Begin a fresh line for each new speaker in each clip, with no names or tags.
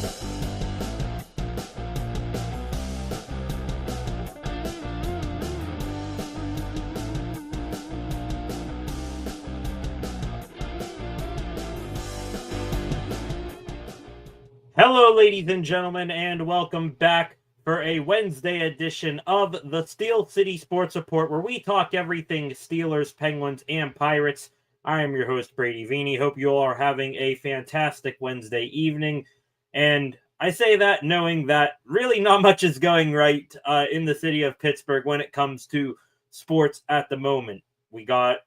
Hello, ladies and gentlemen, and welcome back for a Wednesday edition of the Steel City Sports Report, where we talk everything Steelers, Penguins, and Pirates. I am your host, Brady Vini. Hope you all are having a fantastic Wednesday evening. And I say that knowing that really not much is going right in the city of Pittsburgh when it comes to sports at the moment. We got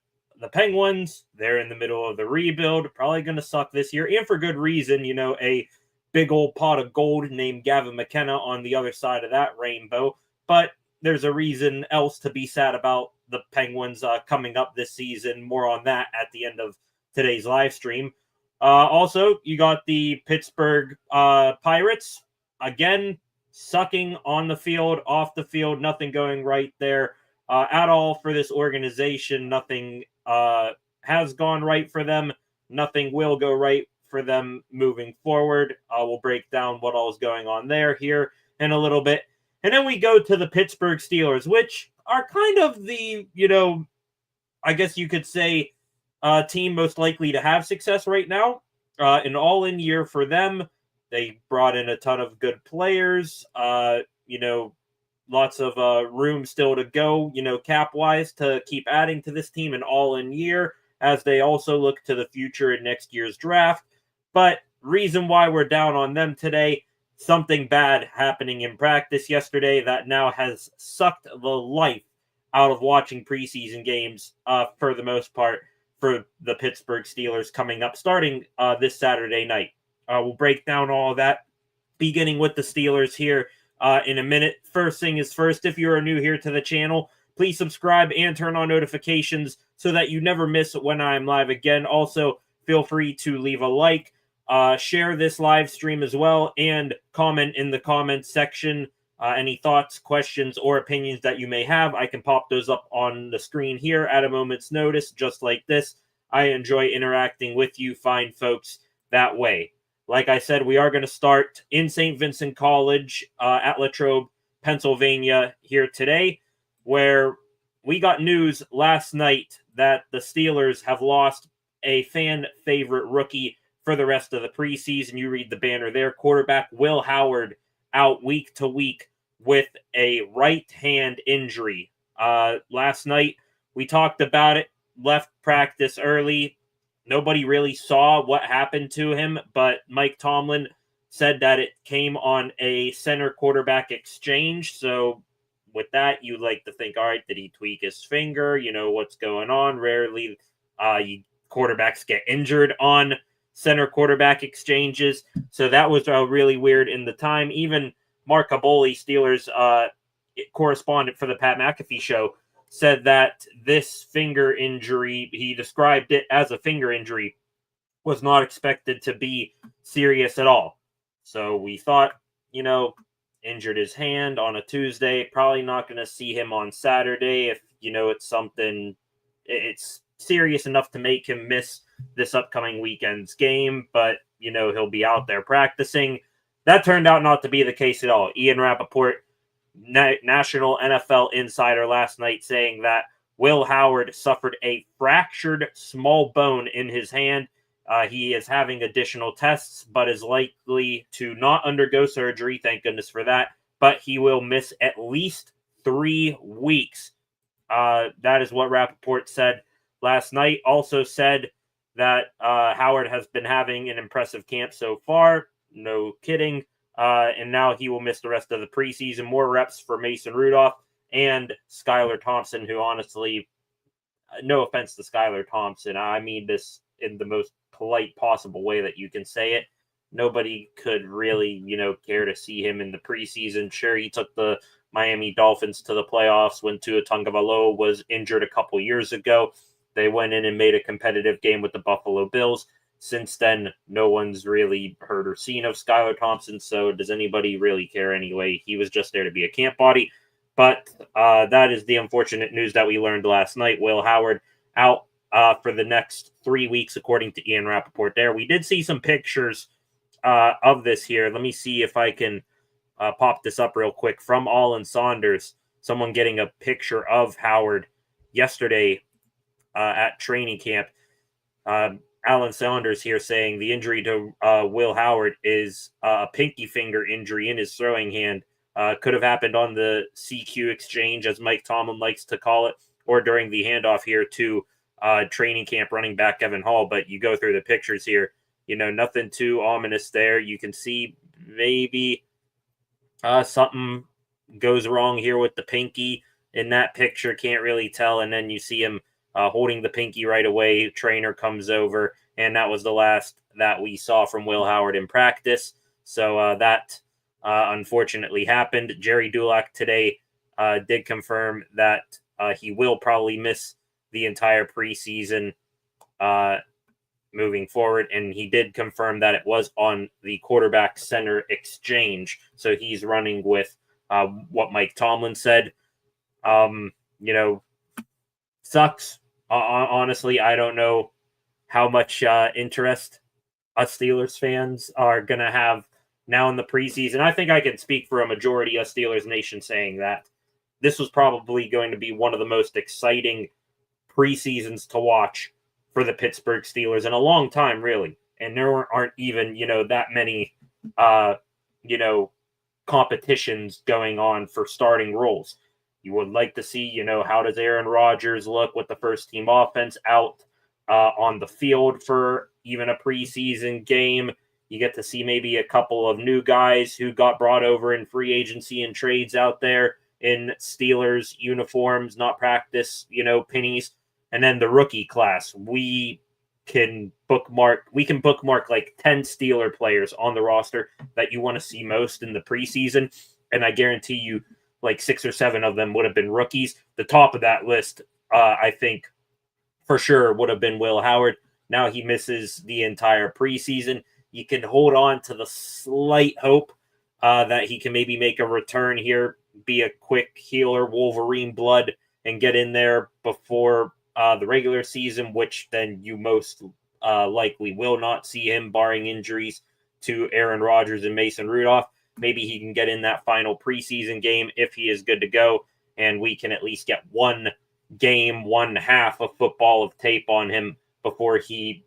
the Penguins. They're in the middle of the rebuild, probably going to suck this year, and for good reason. You know, a big old pot of gold named Gavin McKenna on the other side of that rainbow. But there's a reason else to be sad about the Penguins coming up this season. More on that at the end of today's live stream. Also, you got the Pittsburgh Pirates. Again, sucking on the field, off the field, nothing going right there at all for this organization. Nothing has gone right for them. Nothing will go right for them moving forward. We'll break down what all is going on there here in a little bit. And then we go to the Pittsburgh Steelers, which are kind of the, I guess you could say, team most likely to have success right now. An all-in year for them. They brought in a ton of good players. Lots of room still to go, cap-wise, to keep adding to this team an all-in year as they also look to the future in next year's draft. But reason why we're down on them today, something bad happening in practice yesterday that now has sucked the life out of watching preseason games for the most part for the Pittsburgh Steelers coming up starting this Saturday night. We'll break down all of that, beginning with the Steelers here in a minute. First thing is first, if you are new here to the channel, please subscribe and turn on notifications so that you never miss when I'm live again. Also, feel free to leave a like. Share this live stream as well and comment in the comments section any thoughts, questions, or opinions that you may have. I can pop those up on the screen here at a moment's notice, just like this. I enjoy interacting with you fine folks that way. Like I said, we are going to start in St. Vincent College at Latrobe, Pennsylvania here today, where we got news last night that the Steelers have lost a fan favorite rookie for the rest of the preseason. You read the banner there. Quarterback Will Howard out week to week with a right hand injury. Last night, we talked about it, left practice early. Nobody really saw what happened to him, but Mike Tomlin said that it came on a center quarterback exchange. So with that, you like to think, all right, did he tweak his finger? What's going on? Rarely quarterbacks get injured on center quarterback exchanges. So that was really weird in the time. Even Mark Caboli, Steelers correspondent for the Pat McAfee show, said that this finger injury, he described it as a finger injury, was not expected to be serious at all. So we thought, injured his hand on a Tuesday, probably not going to see him on Saturday if, it's something, it's serious enough to make him miss this upcoming weekend's game, but he'll be out there practicing. That turned out not to be the case at all. Ian Rappaport, national NFL insider, last night saying that Will Howard suffered a fractured small bone in his hand. He is having additional tests, but is likely to not undergo surgery. Thank goodness for that. But he will miss at least 3 weeks. That is what Rappaport said last night. Also said that Howard has been having an impressive camp so far. No kidding. And now he will miss the rest of the preseason. More reps for Mason Rudolph and Skylar Thompson, who honestly, no offense to Skylar Thompson, I mean this in the most polite possible way that you can say it. Nobody could really, care to see him in the preseason. Sure, he took the Miami Dolphins to the playoffs when Tua Tagovailoa was injured a couple years ago. They went in and made a competitive game with the Buffalo Bills. Since then, no one's really heard or seen of Skylar Thompson, so does anybody really care anyway? He was just there to be a camp body. But that is the unfortunate news that we learned last night. Will Howard out for the next 3 weeks, according to Ian Rappaport there. We did see some pictures of this here. Let me see if I can pop this up real quick from Alan Saunders. Someone getting a picture of Howard yesterday at training camp. Alan Saunders here saying the injury to Will Howard is a pinky finger injury in his throwing hand. Could have happened on the CQ exchange, as Mike Tomlin likes to call it, or during the handoff here to training camp running back Evan Hall. But you go through the pictures here, nothing too ominous there. You can see maybe something goes wrong here with the pinky in that picture. Can't really tell. And then you see him holding the pinky right away. Trainer comes over, and that was the last that we saw from Will Howard in practice. So that unfortunately happened. Jerry Dulac today did confirm that he will probably miss the entire preseason moving forward, and he did confirm that it was on the quarterback center exchange. So he's running with what Mike Tomlin said. Sucks. Honestly, I don't know how much interest us Steelers fans are going to have now in the preseason. I think I can speak for a majority of Steelers Nation saying that this was probably going to be one of the most exciting preseasons to watch for the Pittsburgh Steelers in a long time, really. And there aren't even, that many, competitions going on for starting roles. You would like to see, how does Aaron Rodgers look with the first team offense out on the field for even a preseason game. You get to see maybe a couple of new guys who got brought over in free agency and trades out there in Steelers uniforms, not practice, pennies. And then the rookie class, we can bookmark like 10 Steeler players on the roster that you want to see most in the preseason. And I guarantee you like 6 or 7 of them would have been rookies. The top of that list, I think for sure would have been Will Howard. Now he misses the entire preseason. You can hold on to the slight hope that he can maybe make a return here, be a quick healer, Wolverine blood, and get in there before the regular season, which then you most likely will not see him, barring injuries to Aaron Rodgers and Mason Rudolph. Maybe he can get in that final preseason game if he is good to go, and we can at least get one game, one half of football of tape on him before he,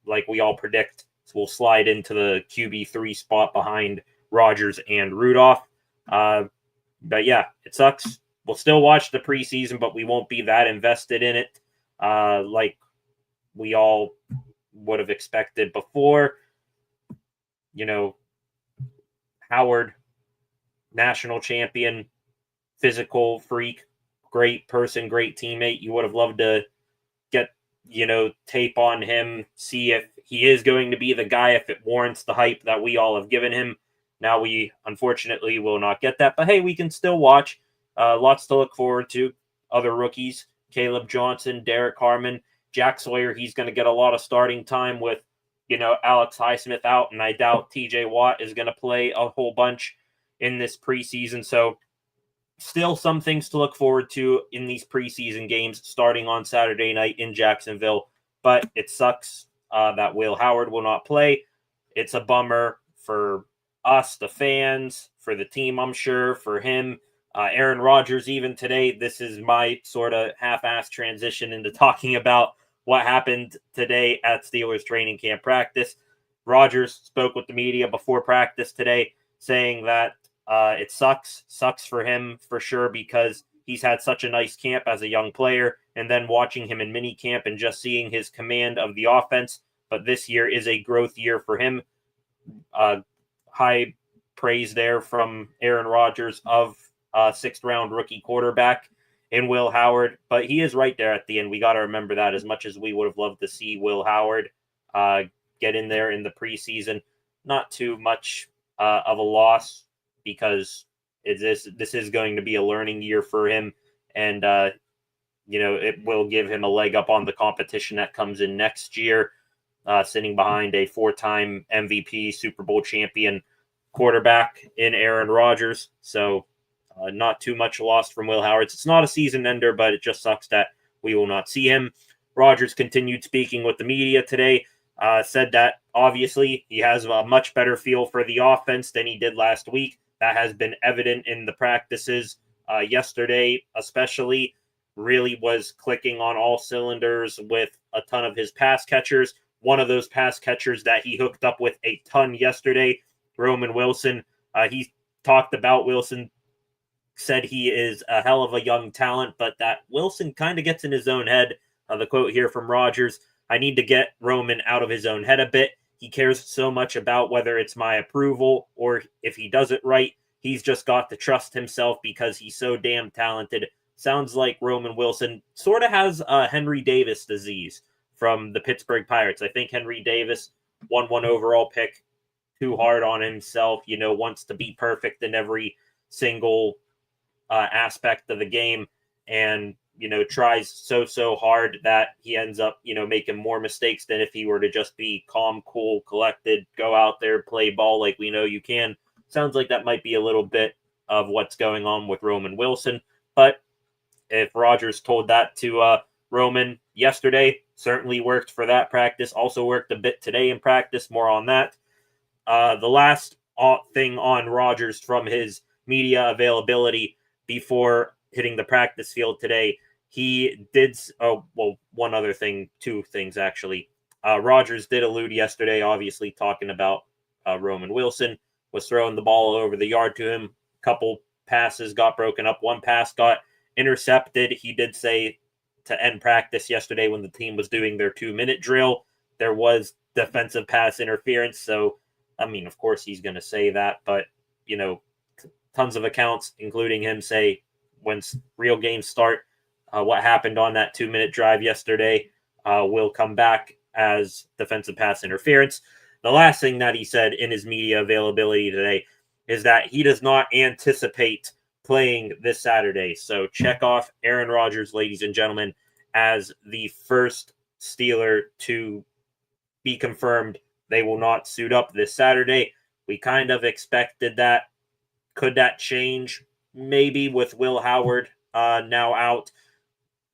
like we all predict, will slide into the QB3 spot behind Rodgers and Rudolph. But yeah, it sucks. We'll still watch the preseason, but we won't be that invested in it like we all would have expected before. Howard, national champion, physical freak, great person, great teammate. You would have loved to get, tape on him, see if he is going to be the guy, if it warrants the hype that we all have given him. Now we unfortunately will not get that, but hey, we can still watch. Lots to look forward to. Other rookies, Caleb Johnson, Derek Harmon, Jack Sawyer. He's going to get a lot of starting time with, Alex Highsmith out, and I doubt TJ Watt is going to play a whole bunch in this preseason. So still some things to look forward to in these preseason games starting on Saturday night in Jacksonville. But it sucks that Will Howard will not play. It's a bummer for us, the fans, for the team, I'm sure, for him. Aaron Rodgers, even today, this is my sort of half-assed transition into talking about what happened today at Steelers training camp practice. Rodgers spoke with the media before practice today saying that it sucks for him for sure because he's had such a nice camp as a young player, and then watching him in mini camp and just seeing his command of the offense. But this year is a growth year for him. High praise there from Aaron Rodgers of 6th round rookie quarterback in Will Howard, but he is right there at the end. We got to remember that. As much as we would have loved to see Will Howard get in there in the preseason, not too much of a loss because this is going to be a learning year for him, and it will give him a leg up on the competition that comes in next year, sitting behind a 4-time MVP, Super Bowl champion quarterback in Aaron Rodgers. So not too much lost from Will Howard. It's not a season ender, but it just sucks that we will not see him. Rodgers continued speaking with the media today. said that obviously he has a much better feel for the offense than he did last week. That has been evident in the practices. Yesterday, especially, really was clicking on all cylinders with a ton of his pass catchers. One of those pass catchers that he hooked up with a ton yesterday, Roman Wilson. He talked about Wilson, said he is a hell of a young talent, but that Wilson kind of gets in his own head. The quote here from Rodgers: I need to get Roman out of his own head a bit. He cares so much about whether it's my approval or if he does it right. He's just got to trust himself because he's so damn talented. Sounds like Roman Wilson sort of has Henry Davis disease from the Pittsburgh Pirates. I think Henry Davis, 1 overall pick, too hard on himself, wants to be perfect in every single aspect of the game, and tries so hard that he ends up making more mistakes than if he were to just be calm, cool, collected, go out there, play ball like we know you can. Sounds like that might be a little bit of what's going on with Roman Wilson. But if Rodgers told that to Roman yesterday, certainly worked for that practice, also worked a bit today in practice. More on that. The last thing on Rodgers from his media availability before hitting the practice field today, he did, one other thing, two things actually. Rodgers did allude yesterday, obviously talking about Roman Wilson, was throwing the ball over the yard to him. A couple passes got broken up. One pass got intercepted. He did say to end practice yesterday when the team was doing their 2-minute drill, there was defensive pass interference. So, I mean, of course he's going to say that, but, tons of accounts, including him, say when real games start, what happened on that 2-minute drive yesterday will come back as defensive pass interference. The last thing that he said in his media availability today is that he does not anticipate playing this Saturday. So check off Aaron Rodgers, ladies and gentlemen, as the first Steeler to be confirmed. They will not suit up this Saturday. We kind of expected that. Could that change? Maybe with Will Howard now out.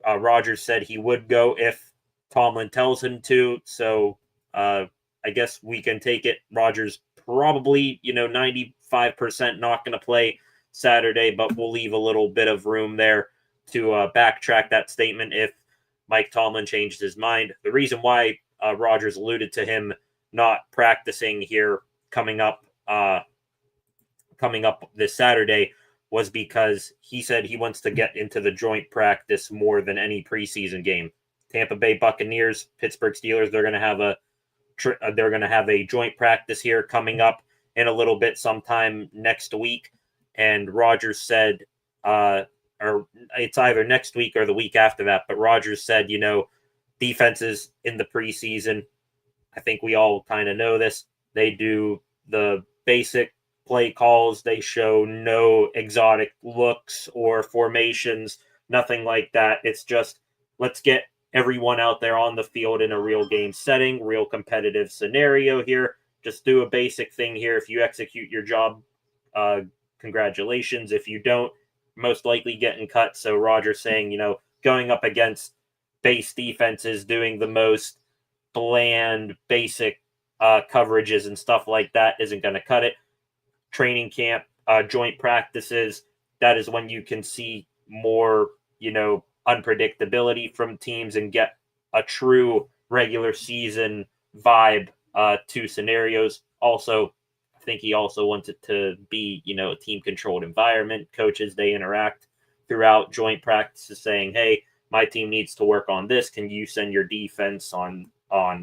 Rodgers said he would go if Tomlin tells him to. So I guess we can take it. Rodgers probably, 95% not going to play Saturday, but we'll leave a little bit of room there to backtrack that statement if Mike Tomlin changed his mind. The reason why Rodgers alluded to him not practicing here coming up this Saturday was because he said he wants to get into the joint practice more than any preseason game. Tampa Bay Buccaneers, Pittsburgh Steelers, they're going to have a joint practice here coming up in a little bit sometime next week. And Rodgers said, or it's either next week or the week after that, but Rodgers said, defenses in the preseason, I think we all kind of know this, they do the basic play calls. They show no exotic looks or formations, nothing like that. It's just, let's get everyone out there on the field in a real game setting, real competitive scenario here. Just do a basic thing here. If you execute your job, congratulations. If you don't, most likely getting cut. So Rodgers saying, going up against base defenses, doing the most bland, basic coverages and stuff like that isn't going to cut it. Training camp, joint practices, that is when you can see more, unpredictability from teams and get a true regular season vibe to scenarios. Also, I think he also wants it to be, a team-controlled environment. Coaches, they interact throughout joint practices saying, hey, my team needs to work on this. Can you send your defense on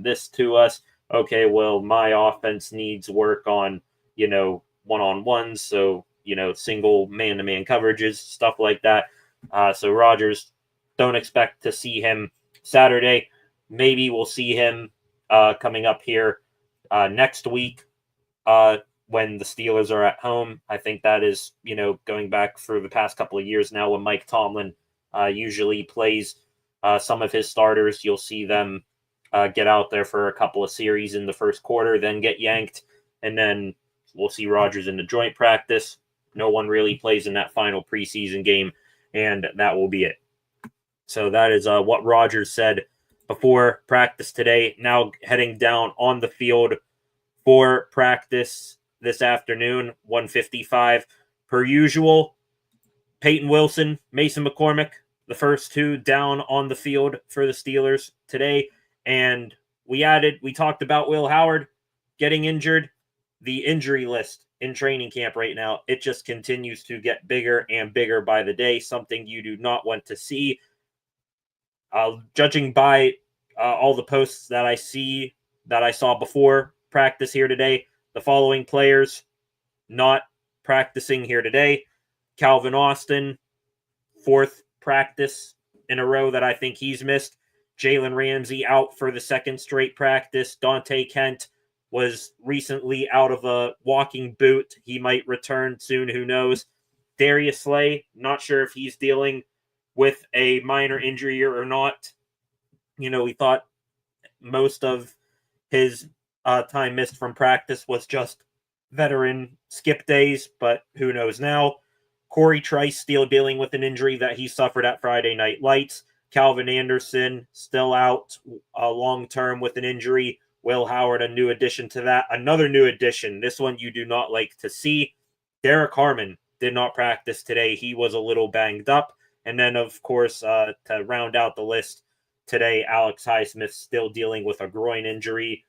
this to us? Okay, well, my offense needs work on, one-on-ones, so, single man-to-man coverages, stuff like that. So Rodgers, don't expect to see him Saturday. Maybe we'll see him coming up here next week when the Steelers are at home. I think that is, going back for the past couple of years now when Mike Tomlin usually plays some of his starters. You'll see them get out there for a couple of series in the first quarter, then get yanked, and then we'll see Rodgers in the joint practice. No one really plays in that final preseason game, and that will be it. So that is what Rodgers said before practice today. Now heading down on the field for practice this afternoon, 1:55 per usual. Peyton Wilson, Mason McCormick, the first two down on the field for the Steelers today. And we talked about Will Howard getting injured. The injury list in training camp right now, it just continues to get bigger and bigger by the day, something you do not want to see. Judging by all the posts that I saw before practice here today, the following players not practicing here today: Calvin Austin, fourth practice in a row that I think he's missed. Jalen Ramsey out for the second straight practice. Dante Kent was recently out of a walking boot. He might return soon, who knows. Darius Slay, not sure if he's dealing with a minor injury or not. We thought most of his time missed from practice was just veteran skip days, but who knows now. Corey Trice still dealing with an injury that he suffered at Friday Night Lights. Calvin Anderson still out long-term with an injury. Will Howard, a new addition to that. Another new addition, this one you do not like to see. Derek Harmon did not practice today. He was a little banged up. And then, of course, to round out the list today, Alex Highsmith still dealing with a groin injury.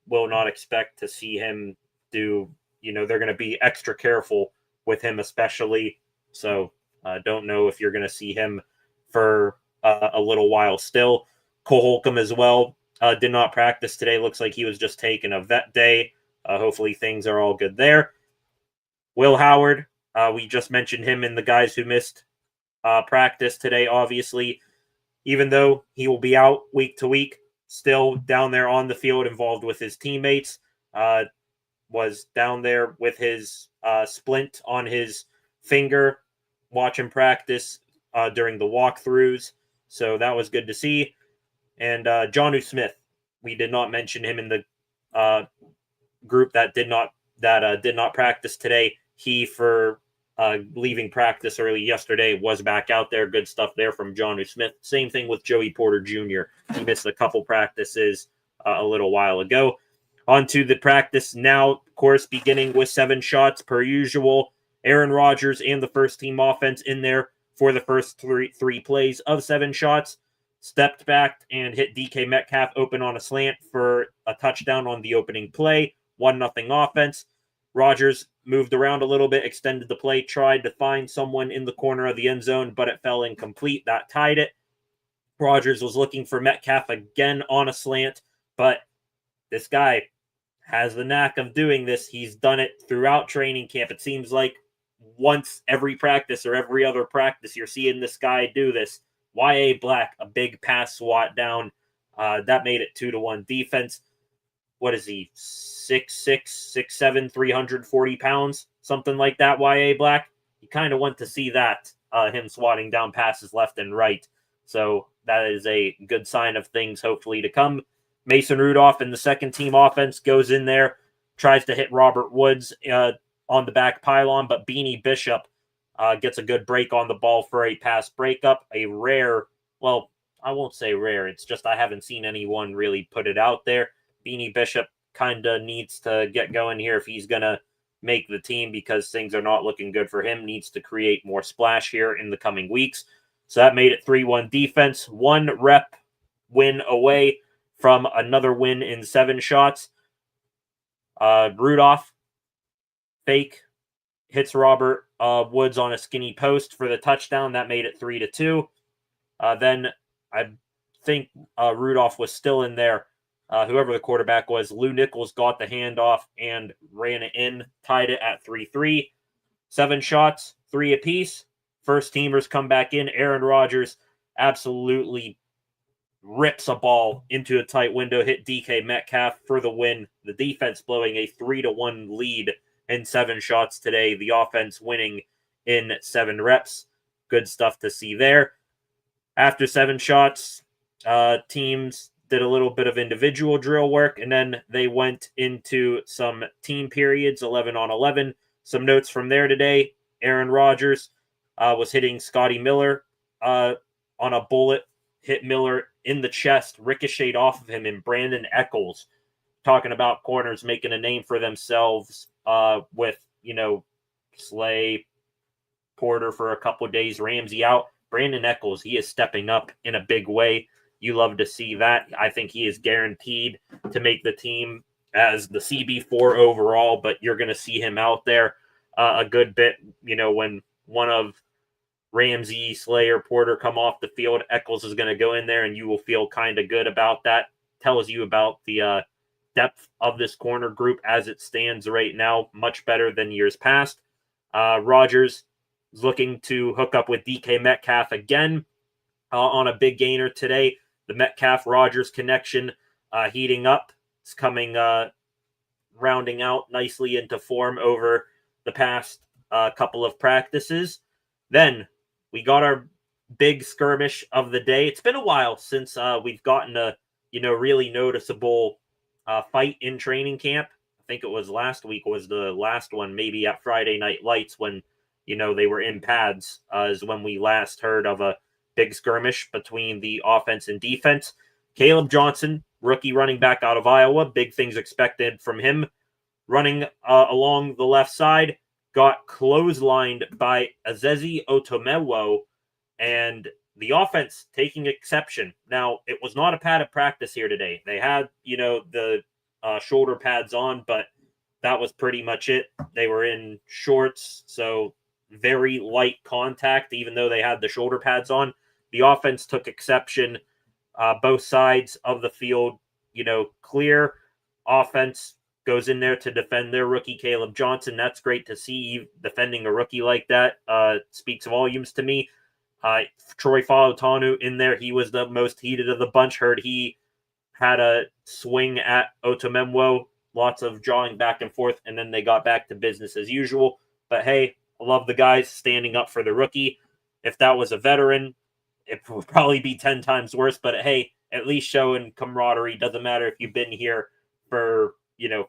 Will not expect to see him do, they're going to be extra careful with him especially. So don't know if you're going to see him for a little while still. Cole Holcomb as well did not practice today. Looks like he was just taking a vet day. Hopefully things are all good there. Will Howard, we just mentioned him in the guys who missed practice today, obviously. Even though he will be out week to week, still down there on the field involved with his teammates. Was down there with his splint on his finger, watching practice during the walkthroughs. So that was good to see. And Jonnu Smith, we did not mention him in the group that did not practice today. He, for leaving practice early yesterday, was back out there. Good stuff there from Jonnu Smith. Same thing with Joey Porter Jr. He missed a couple practices a little while ago. On to the practice now, of course, beginning with 7 shots per usual. Aaron Rodgers and the first-team offense in there for the first three plays of 7 shots. Stepped back and hit DK Metcalf open on a slant for a touchdown on the opening play. 1-0 offense. Rodgers moved around a little bit, extended the play, tried to find someone in the corner of the end zone, but it fell incomplete. That tied it. Rodgers was looking for Metcalf again on a slant, but this guy has the knack of doing this. He's done it throughout training camp. It seems like once every practice or every other practice, you're seeing this guy do this. Y.A. Black, a big pass swat down. That made it 2-1 defense. What is he? 6'6", 6'7", 340 pounds, something like that, Y.A. Black. You kind of want to see that, him swatting down passes left and right. So that is a good sign of things hopefully to come. Mason Rudolph in the second-team offense goes in there, tries to hit Robert Woods on the back pylon, but Beanie Bishop gets a good break on the ball for a pass breakup. A rare, well, I won't say rare. It's just I haven't seen anyone really put it out there. Beanie Bishop kind of needs to get going here if he's going to make the team because things are not looking good for him. Needs to create more splash here in the coming weeks. So that made it 3-1 defense. 1 rep win away from another win in 7 shots. Rudolph, fake, hits Robert Woods on a skinny post for the touchdown. That made it 3-2. Then I think Rudolph was still in there. Whoever the quarterback was, Lou Nichols got the handoff and ran it in, tied it at 3-3. 7 shots, 3 apiece. First teamers come back in. Aaron Rodgers absolutely rips a ball into a tight window, hit DK Metcalf for the win. The defense blowing a 3-1 lead in 7 shots today. The offense winning in 7 reps. Good stuff to see there. After 7 shots, teams did a little bit of individual drill work, and then they went into some team periods, 11 on 11. Some notes from there today. Aaron Rodgers was hitting Scotty Miller on a bullet hit Miller in the chest, ricocheted off of him, and Brandon Eccles, talking about corners making a name for themselves with, Slay, Porter for a couple of days, Ramsey out. Brandon Eccles, he is stepping up in a big way. You love to see that. I think he is guaranteed to make the team as the CB4 overall, but you're going to see him out there a good bit. When one of Ramsey, Slayer, Porter come off the field, Eccles is going to go in there, and you will feel kind of good about that. Tells you about the depth of this corner group as it stands right now, much better than years past. Rodgers is looking to hook up with DK Metcalf again on a big gainer today. The Metcalf-Rodgers connection heating up. It's coming, rounding out nicely into form over the past couple of practices. Then we got our big skirmish of the day. It's been a while since we've gotten a really noticeable fight in training camp. I think it was last week was the last one, maybe at Friday Night Lights when they were in pads, is when we last heard of a big skirmish between the offense and defense. Caleb Johnson, rookie running back out of Iowa, big things expected from him. Running along the left side, got clotheslined by Azezi Otomewo, and the offense taking exception. Now, it was not a padded practice here today. They had, the shoulder pads on, but that was pretty much it. They were in shorts, so very light contact, even though they had the shoulder pads on. The offense took exception. Both sides of the field, clear. Offense goes in there to defend their rookie, Caleb Johnson. That's great to see. Defending a rookie like that speaks volumes to me. Troy Fautanu in there. He was the most heated of the bunch. Heard he had a swing at Otomemwo. Lots of jawing back and forth, and then they got back to business as usual. But hey, I love the guys standing up for the rookie. If that was a veteran, it would probably be 10 times worse. But hey, at least showing camaraderie. Doesn't matter if you've been here for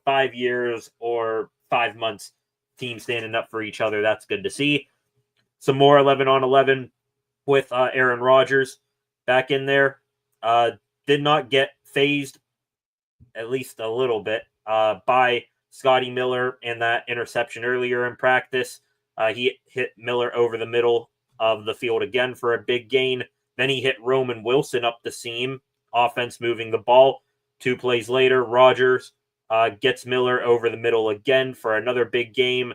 5 years or 5 months. Team standing up for each other. That's good to see. Some more 11-on-11 with Aaron Rodgers back in there. Did not get phased, at least a little bit, by Scotty Miller and that interception earlier in practice. He hit Miller over the middle of the field again for a big gain. Then he hit Roman Wilson up the seam. Offense moving the ball. 2 plays later, Rodgers gets Miller over the middle again for another big gain.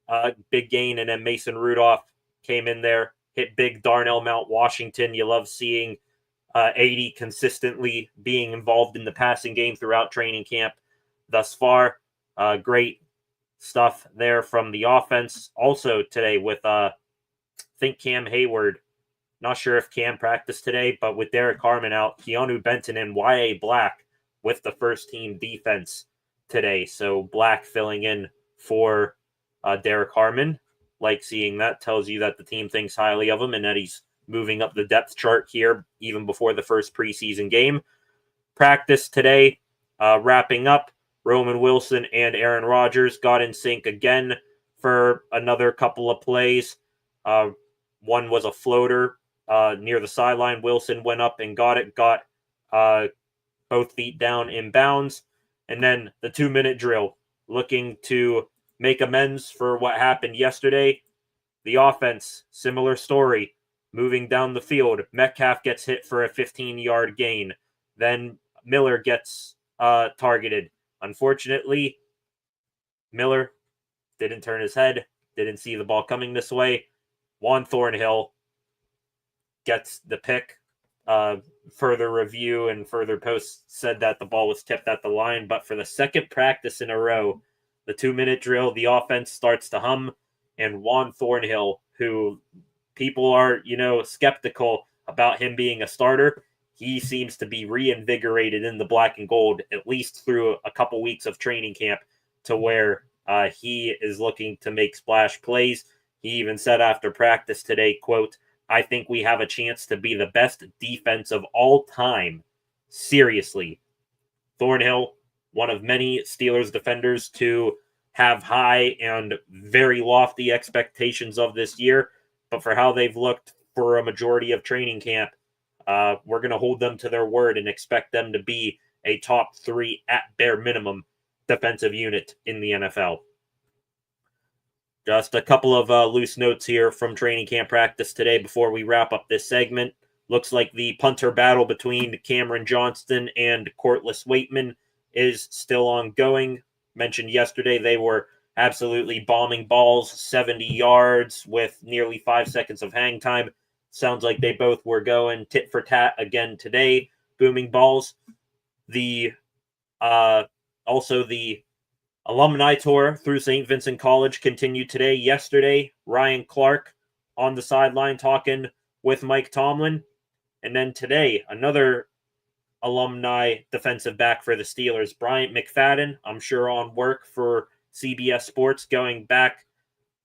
And then Mason Rudolph came in there, hit big Darnell Mount Washington. You love seeing 80 consistently being involved in the passing game throughout training camp thus far. Great stuff there from the offense. Also today with, I think Cam Hayward, not sure if Cam practiced today, but with Derek Harmon out, Keanu Benton and Y.A. Black with the first team defense today. So Black filling in for Derek Harmon. Like seeing that. Tells you that the team thinks highly of him and that he's moving up the depth chart here even before the first preseason game. Practice today, wrapping up. Roman Wilson and Aaron Rodgers got in sync again for another couple of plays. One was a floater near the sideline. Wilson went up and got it, got both feet down in bounds. And then the 2-minute drill, looking to make amends for what happened yesterday. The offense, similar story, moving down the field. Metcalf gets hit for a 15-yard gain. Then Miller gets targeted. Unfortunately, Miller didn't turn his head, didn't see the ball coming this way. Juan Thornhill gets the pick. Further review and further posts said that the ball was tipped at the line, but for the second practice in a row, the 2-minute drill, the offense starts to hum, and Juan Thornhill, who people are, skeptical about him being a starter, he seems to be reinvigorated in the black and gold, at least through a couple weeks of training camp, to where he is looking to make splash plays. He even said after practice today, quote, "I think we have a chance to be the best defense of all time. Seriously." Thornhill, one of many Steelers defenders to have high and very lofty expectations of this year, but for how they've looked for a majority of training camp, we're going to hold them to their word and expect them to be a top 3 at bare minimum defensive unit in the NFL. Just a couple of loose notes here from training camp practice today before we wrap up this segment. Looks like the punter battle between Cameron Johnston and Cortlis Waitman is still ongoing. Mentioned yesterday they were absolutely bombing balls 70 yards with nearly 5 seconds of hang time. Sounds like they both were going tit for tat again today, booming balls. Also the alumni tour through St. Vincent College continued today. Yesterday, Ryan Clark on the sideline talking with Mike Tomlin. And then today, another alumni defensive back for the Steelers, Bryant McFadden, I'm sure on work for CBS Sports, going back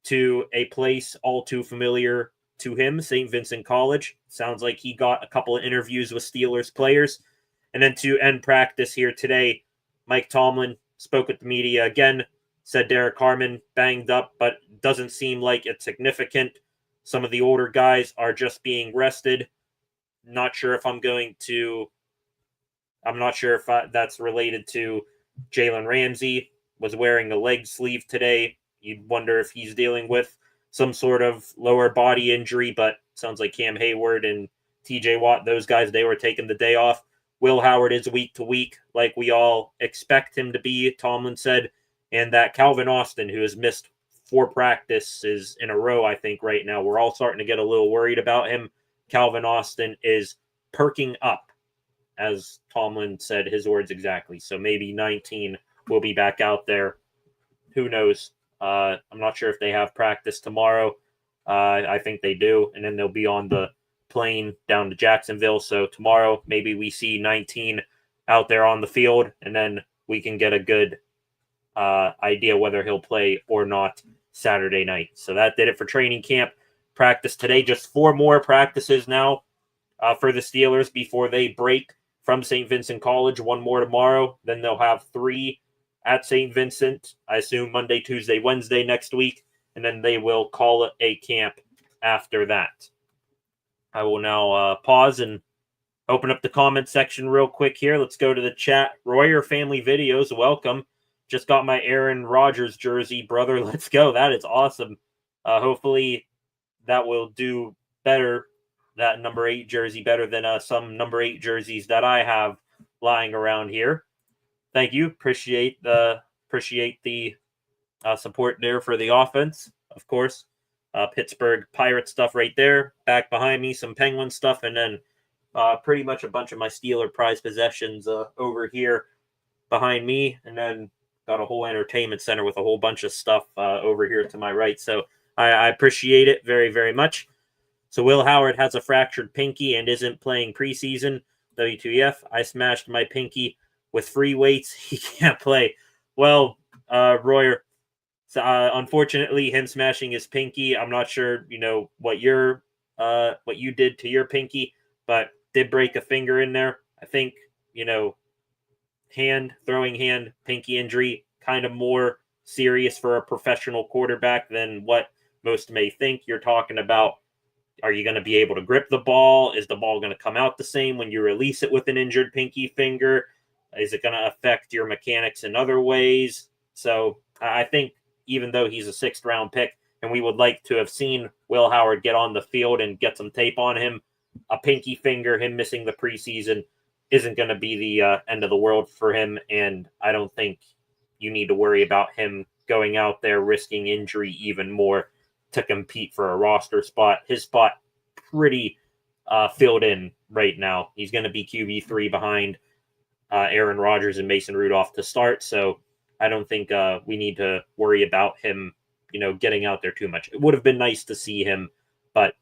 to a place all too familiar to him, St. Vincent College. Sounds like he got a couple of interviews with Steelers players. And then to end practice here today, Mike Tomlin spoke with the media again, said Derek Harmon banged up, but doesn't seem like it's significant. Some of the older guys are just being rested. I'm not sure if that's related to Jalen Ramsey, was wearing a leg sleeve today. You'd wonder if he's dealing with some sort of lower body injury, but sounds like Cam Hayward and TJ Watt, those guys, they were taking the day off. Will Howard is week to week, like we all expect him to be, Tomlin said. And that Calvin Austin, who has missed 4 practices in a row, I think, right now, we're all starting to get a little worried about him. Calvin Austin is perking up, as Tomlin said his words exactly. So maybe 19 will be back out there. Who knows? I'm not sure if they have practice tomorrow. I think they do. And then they'll be on the plane down to Jacksonville. So tomorrow, maybe we see 19 out there on the field, and then we can get a good idea whether he'll play or not Saturday night. So that did it for training camp practice today. Just 4 more practices now for the Steelers before they break from St. Vincent College. 1 more tomorrow. Then they'll have 3 at St. Vincent, I assume Monday, Tuesday, Wednesday next week. And then they will call it a camp after that. I will now pause and open up the comment section real quick here. Let's go to the chat. Royer Family Videos, welcome. Just got my Aaron Rodgers jersey, brother. Let's go. That is awesome. Hopefully that will do better, that number 8 jersey, better than some number 8 jerseys that I have lying around here. Thank you. Appreciate the support there for the offense, of course. Pittsburgh Pirate stuff right there. Back behind me, some Penguin stuff, and then pretty much a bunch of my Steeler prize possessions over here behind me, and then got a whole entertainment center with a whole bunch of stuff over here to my right. So I appreciate it very, very much. So Will Howard has a fractured pinky and isn't playing preseason. WTF, I smashed my pinky with free weights. He can't play. Well, Royer, so, unfortunately, him smashing his pinky, I'm not sure, what you did to your pinky, but did break a finger in there. I think, throwing hand, pinky injury, kind of more serious for a professional quarterback than what most may think. You're talking about, are you going to be able to grip the ball? Is the ball going to come out the same when you release it with an injured pinky finger? Is it going to affect your mechanics in other ways? So I think, even though he's a 6th round pick, and we would like to have seen Will Howard get on the field and get some tape on him, a pinky finger, him missing the preseason, isn't going to be the end of the world for him. And I don't think you need to worry about him going out there risking injury even more to compete for a roster spot. His spot pretty filled in right now. He's going to be QB3 behind Aaron Rodgers and Mason Rudolph to start. So I don't think we need to worry about him, getting out there too much. It would have been nice to see him, but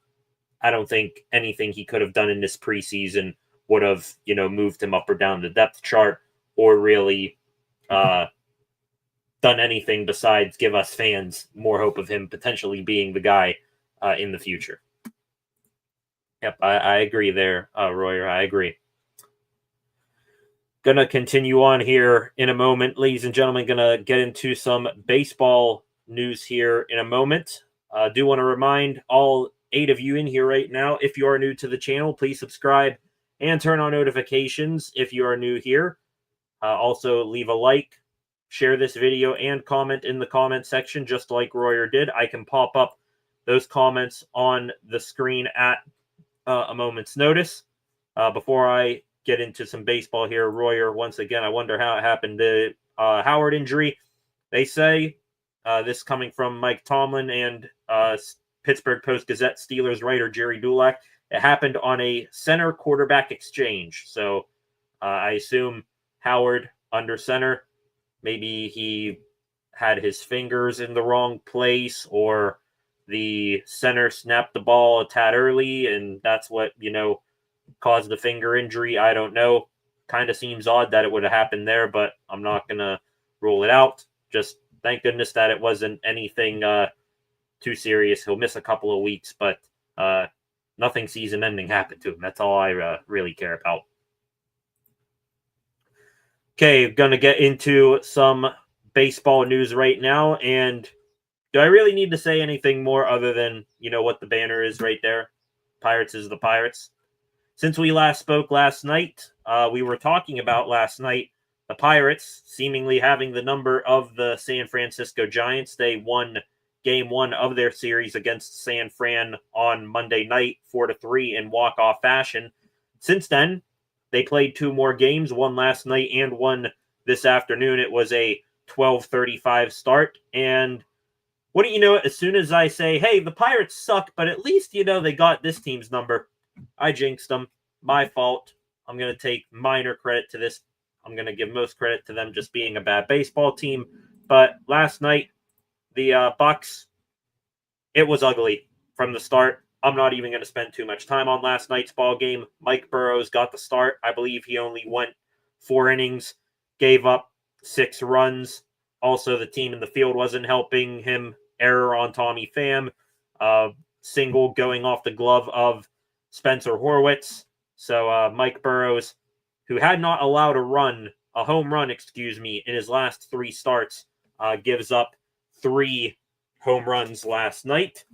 I don't think anything he could have done in this preseason would have, moved him up or down the depth chart or really done anything besides give us fans more hope of him potentially being the guy in the future. Yep, I agree there, Royer. I agree. Going to continue on here in a moment. Ladies and gentlemen, going to get into some baseball news here in a moment. Do want to remind all 8 of you in here right now. If you are new to the channel, please subscribe and turn on notifications if you are new here. Also, leave a like, share this video, and comment in the comment section, just like Royer did. I can pop up those comments on the screen at a moment's notice. Before I get into some baseball here, Royer, once again, I wonder how it happened. The Howard injury, they say, this coming from Mike Tomlin and Pittsburgh Post-Gazette Steelers writer Jerry Dulac, it happened on a center quarterback exchange. So I assume Howard under center, maybe he had his fingers in the wrong place, or the center snapped the ball a tad early, and that's what, caused the finger injury. I don't know. Kind of seems odd that it would have happened there, but I'm not going to rule it out. Just thank goodness that it wasn't anything too serious. He'll miss a couple of weeks, but nothing season-ending happened to him. That's all I really care about. Okay, going to get into some baseball news right now, and do I really need to say anything more other than, what the banner is right there? Pirates is the Pirates. Since we last spoke last night, we were talking about last night the Pirates seemingly having the number of the San Francisco Giants. They won Game 1 of their series against San Fran on Monday night, 4-3 in walk-off fashion. Since then, they played 2 more games, one last night and one this afternoon. It was a 12:35 start, and what do you know, as soon as I say, hey, the Pirates suck, but at least, they got this team's number, I jinxed them. My fault. I'm going to take minor credit to this. I'm going to give most credit to them just being a bad baseball team. But last night, the Bucks, it was ugly from the start. I'm not even going to spend too much time on last night's ball game. Mike Burrows got the start. I believe he only went 4 innings, gave up 6 runs. Also, the team in the field wasn't helping him. Error on Tommy Pham. Single going off the glove of Spencer Horwitz. So Mike Burrows, who had not allowed a home run, in his last 3 starts, gives up 3 home runs last night.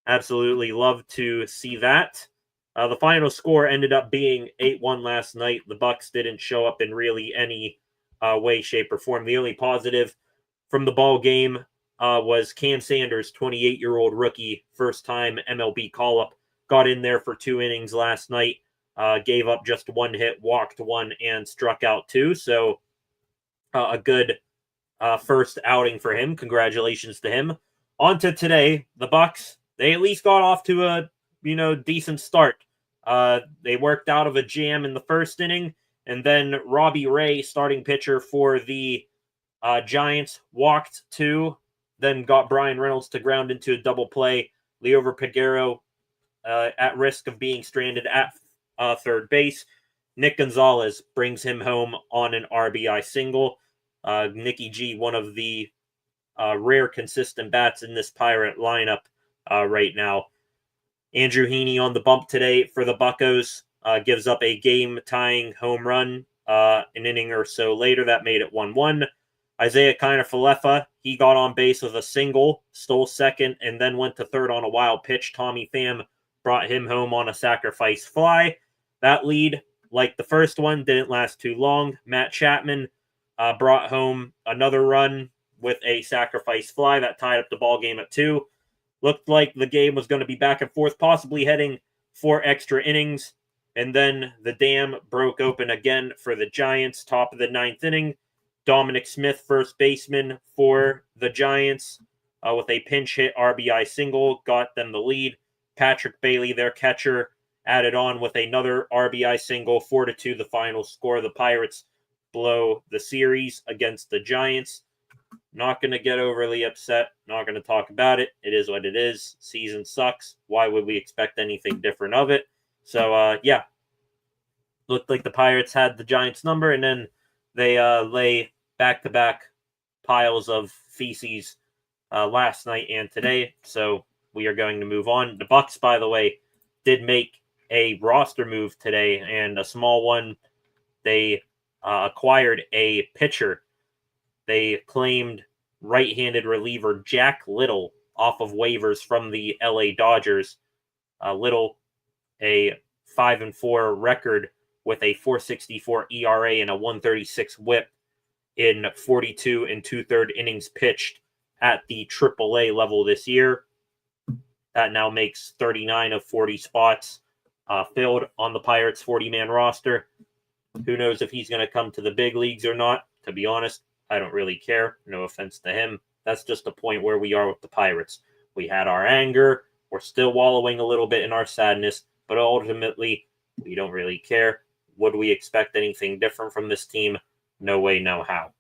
Absolutely love to see that. The final score ended up being 8-1 last night. The Bucks didn't show up in really any way, shape, or form. The only positive from the ball game was Cam Sanders, 28-year-old rookie, first-time MLB call-up, got in there for 2 innings last night, gave up just 1 hit, walked 1, and struck out 2. So a good first outing for him. Congratulations to him. On to today, the Bucks, they at least got off to a decent start. They worked out of a jam in the first inning, and then Robbie Ray, starting pitcher for the Giants, walked 2, then got Brian Reynolds to ground into a double play. Liover Peguero at risk of being stranded at third base. Nick Gonzalez brings him home on an RBI single. Nicky G, one of the rare consistent bats in this Pirate lineup right now. Andrew Heaney on the bump today for the Buccos, gives up a game-tying home run an inning or so later. That made it 1-1. Isaiah Kiner-Falefa, he got on base with a single, stole second, and then went to third on a wild pitch. Tommy Pham brought him home on a sacrifice fly. That lead, like the first one, didn't last too long. Matt Chapman brought home another run with a sacrifice fly that tied up the ball game at 2. Looked like the game was going to be back and forth, possibly heading for extra innings. And then the dam broke open again for the Giants. Top of the 9th inning, Dominic Smith, first baseman for the Giants, with a pinch hit RBI single, got them the lead. Patrick Bailey, their catcher, added on with another RBI single. 4-2 the final score. The Pirates blow the series against the Giants. Not going to get overly upset. Not going to talk about it. It is what it is. Season sucks. Why would we expect anything different of it? So, yeah. Looked like the Pirates had the Giants' number, and then they lay back-to-back piles of feces last night and today. So we are going to move on. The Bucks, by the way, did make a roster move today, and a small one. They acquired a pitcher. They claimed right-handed reliever Jack Little off of waivers from the LA Dodgers. a 5-4 record with a 4.64 ERA and a 1.36 WHIP in 42 and 2/3 innings pitched at the AAA level this year. That now makes 39 of 40 spots filled on the Pirates' 40-man roster. Who knows if he's going to come to the big leagues or not? To be honest, I don't really care. No offense to him. That's just the point where we are with the Pirates. We had our anger. We're still wallowing a little bit in our sadness, but ultimately, we don't really care. Would we expect anything different from this team? No way, no how.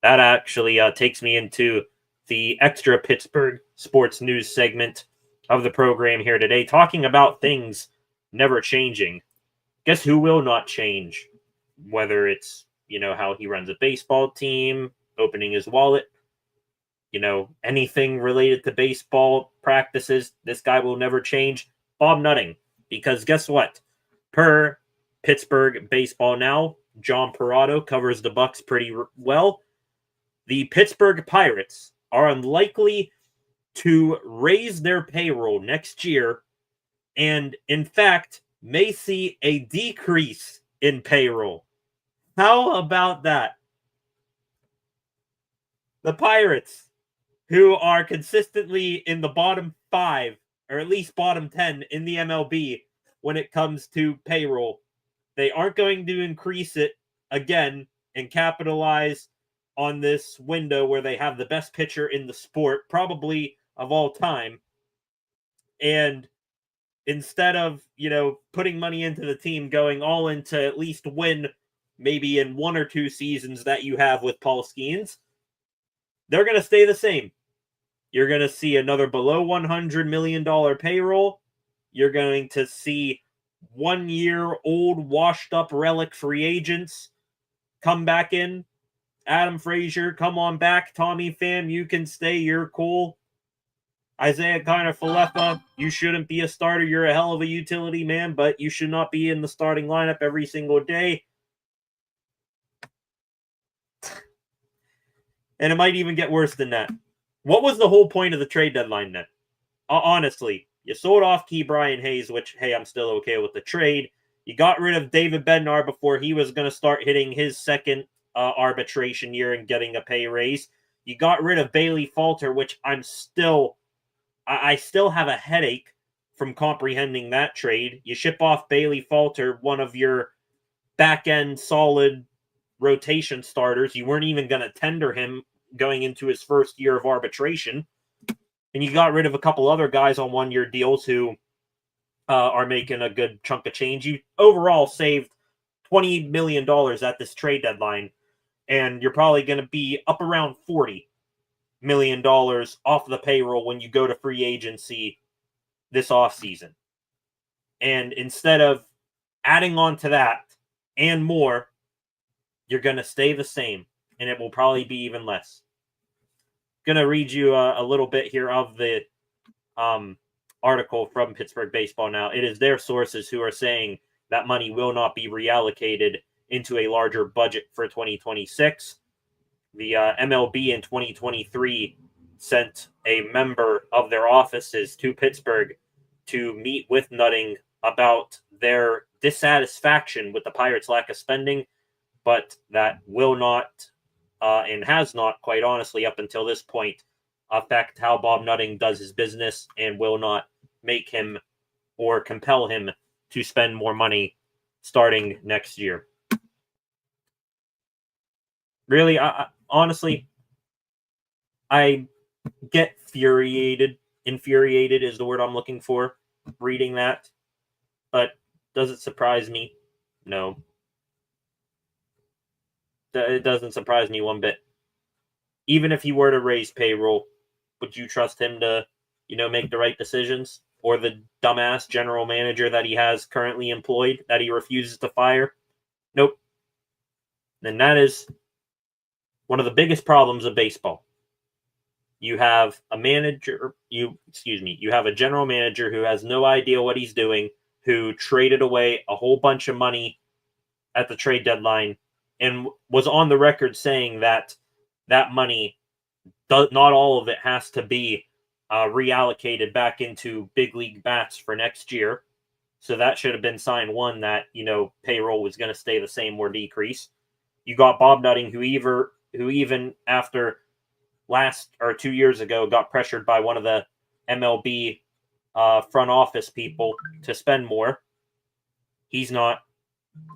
That actually takes me into the extra Pittsburgh sports news segment of the program here today, talking about things never changing. Guess who will not change? Whether it's, how he runs a baseball team, opening his wallet, anything related to baseball practices, this guy will never change. Bob Nutting. Because guess what? Per Pittsburgh Baseball Now, John Parado covers the Bucks pretty well. The Pittsburgh Pirates are unlikely to raise their payroll next year, and in fact, may see a decrease in payroll. How about that? The Pirates, who are consistently in the bottom 5, or at least bottom 10 in the MLB when it comes to payroll, they aren't going to increase it again and capitalize on this window where they have the best pitcher in the sport, probably of all time. And instead of, putting money into the team, going all in to at least win maybe in 1 or 2 seasons that you have with Paul Skeens, they're going to stay the same. You're going to see another below $100 million payroll. You're going to see 1-year-old washed-up relic free agents come back in. Adam Frazier, come on back. Tommy Pham, you can stay. You're cool. Isaiah Kiner-Falefa, you shouldn't be a starter. You're a hell of a utility man, but you should not be in the starting lineup every single day. And it might even get worse than that. What was the whole point of the trade deadline then? Honestly, you sold off Ke'Bryan Hayes, which, hey, I'm still okay with the trade. You got rid of David Bednar before he was going to start hitting his second arbitration year and getting a pay raise. You got rid of Bailey Falter, which I still have a headache from comprehending that trade. You ship off Bailey Falter, one of your back-end solid rotation starters. You weren't even going to tender him going into his first year of arbitration. And you got rid of a couple other guys on 1-year deals who are making a good chunk of change. You overall saved $20 million at this trade deadline, and you're probably going to be up around $40 million off the payroll when you go to free agency this offseason. And instead of adding on to that and more, you're going to stay the same, and it will probably be even less. Going to read you a little bit here of the article from Pittsburgh Baseball Now. It is their sources who are saying that money will not be reallocated into a larger budget for 2026. The MLB in 2023 sent a member of their offices to Pittsburgh to meet with Nutting about their dissatisfaction with the Pirates' lack of spending, but that will not and has not, quite honestly, up until this point, affect how Bob Nutting does his business and will not make him or compel him to spend more money starting next year. Really, honestly, I get infuriated is the word I'm looking for, reading that. But does it surprise me? No. It doesn't surprise me one bit. Even if he were to raise payroll, would you trust him to, make the right decisions? Or the dumbass general manager that he has currently employed that he refuses to fire? Nope. And that is one of the biggest problems of baseball. You have a general manager who has no idea what he's doing, who traded away a whole bunch of money at the trade deadline and was on the record saying that money, not all of it has to be reallocated back into big league bats for next year. So that should have been sign one that, payroll was going to stay the same or decrease. You got Bob Nutting, who even after last or 2 years ago got pressured by one of the MLB front office people to spend more. He's not